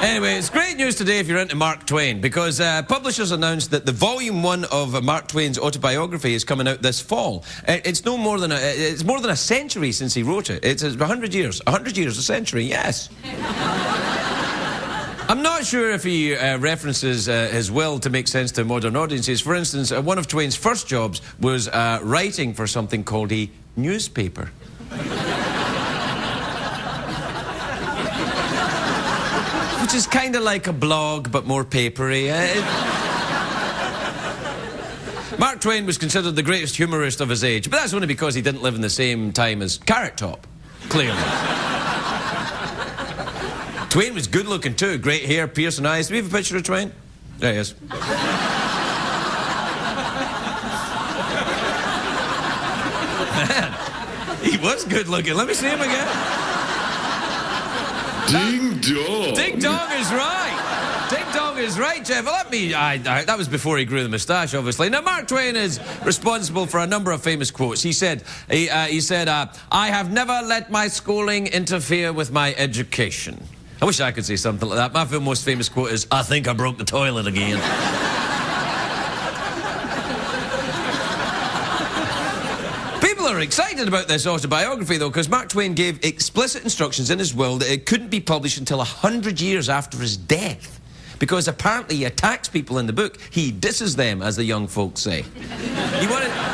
Anyway, it's great news today if you're into Mark Twain, because publishers announced that the volume 1 of Mark Twain's autobiography is coming out this fall. It's more than a century since he wrote it. It's 100 years. 100 years, a century, yes. I'm not sure if he references his will to make sense to modern audiences. For instance, one of Twain's first jobs was writing for something called a newspaper. Which is kind of like a blog, but more papery. Mark Twain was considered the greatest humorist of his age, but that's only because he didn't live in the same time as Carrot Top, clearly. Twain was good-looking too, great hair, piercing eyes. Do we have a picture of Twain? There he is. Man, he was good-looking. Let me see him again. Ding dong. Ding dong is right. Ding dong is right, Jeff. Let me. That was before he grew the moustache, obviously. Now, Mark Twain is responsible for a number of famous quotes. He said, "I have never let my schooling interfere with my education." I wish I could say something like that. My most famous quote is, "I think I broke the toilet again." People are excited about this autobiography, though, because Mark Twain gave explicit instructions in his will that it couldn't be published until 100 years after his death. Because apparently he attacks people in the book. He disses them, as the young folks say. He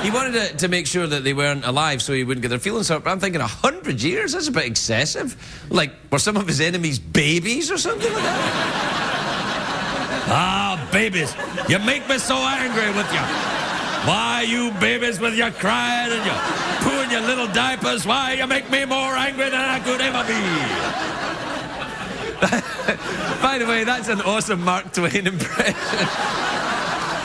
wanted to make sure that they weren't alive so he wouldn't get their feelings hurt. But I'm thinking 100 years? That's a bit excessive. Like, were some of his enemies babies or something like that? Ah, babies. You make me so angry with you. Why, you babies, with your crying and your pooing your little diapers, why, you make me more angry than I could ever be. By the way, that's an awesome Mark Twain impression.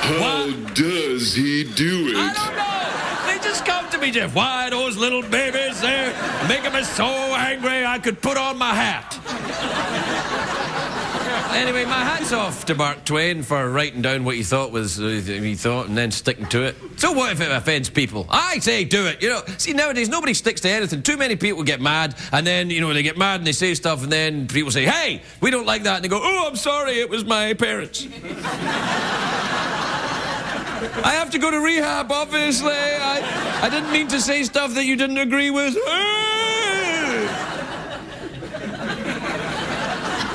How does he do it? I don't know. They just come to me, Jeff. Why, those little babies, they're making me so angry I could put on my hat. Anyway, my hat's off to Mark Twain for writing down what he thought and then sticking to it. So what if it offends people? I say do it, you know. See, nowadays, nobody sticks to anything. Too many people get mad, and then, you know, they get mad and they say stuff, and then people say, hey, we don't like that, and they go, oh, I'm sorry, it was my parents. I have to go to rehab, obviously. I didn't mean to say stuff that you didn't agree with.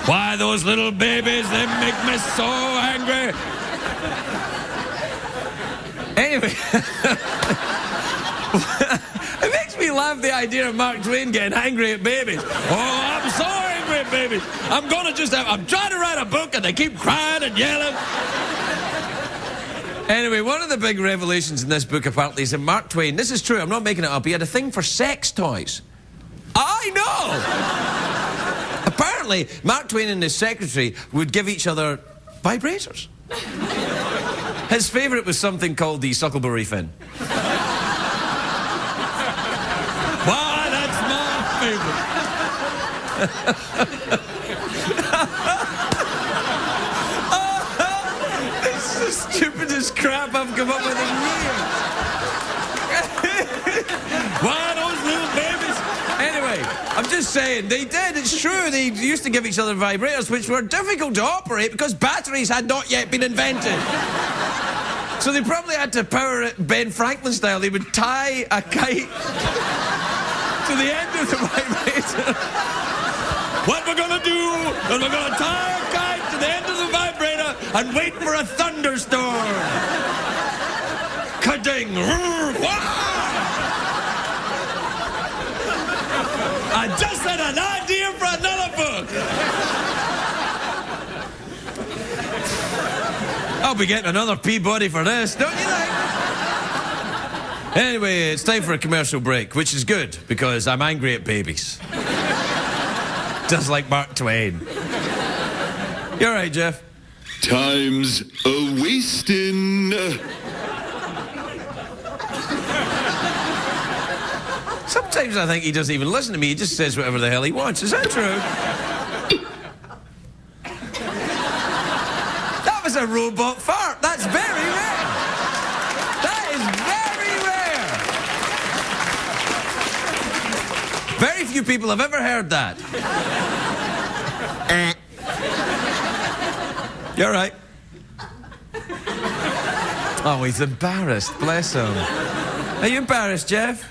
Why, those little babies, they make me so angry. Anyway, it makes me laugh, the idea of Mark Twain getting angry at babies. Oh, I'm so angry at babies. I'm trying to write a book and they keep crying and yelling. Anyway, one of the big revelations in this book, apparently, is that Mark Twain, this is true, I'm not making it up, he had a thing for sex toys. I know! Apparently, Mark Twain and his secretary would give each other vibrators. His favourite was something called the Suckleberry Fin. Why, that's my favourite. It's the stupidest crap I've come up with in years. Why, those little babies? Anyway, I'm just saying, they did, it's true. They used to give each other vibrators, which were difficult to operate because batteries had not yet been invented. So they probably had to power it Ben Franklin style. They would tie a kite to the end of the vibrator. What we're gonna do is we're gonna tie a kite to the end of the vibrator and wait for a thunderstorm. Ka-ding! I just had an idea for another book. I'll be getting another Peabody for this, don't you think? Anyway, it's time for a commercial break, which is good, because I'm angry at babies. Just like Mark Twain. You all right, Jeff? Time's a-wastin'. Sometimes I think he doesn't even listen to me. He just says whatever the hell he wants. Is that true? That was a robot fart. That's very rare. That is very rare. Very few people have ever heard that. You're right. Oh, he's embarrassed. Bless him. Are you embarrassed, Jeff?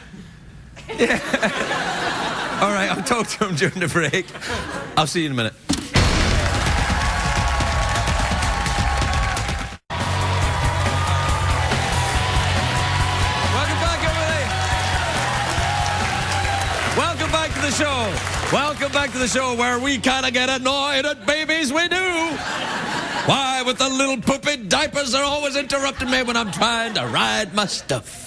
Yeah. All right, I'll talk to him during the break. I'll see you in a minute. Welcome back, everybody. Welcome back to the show. Welcome back to the show where we kind of get annoyed at babies, we do. Why, with the little poopy diapers, they're always interrupting me when I'm trying to ride my stuff.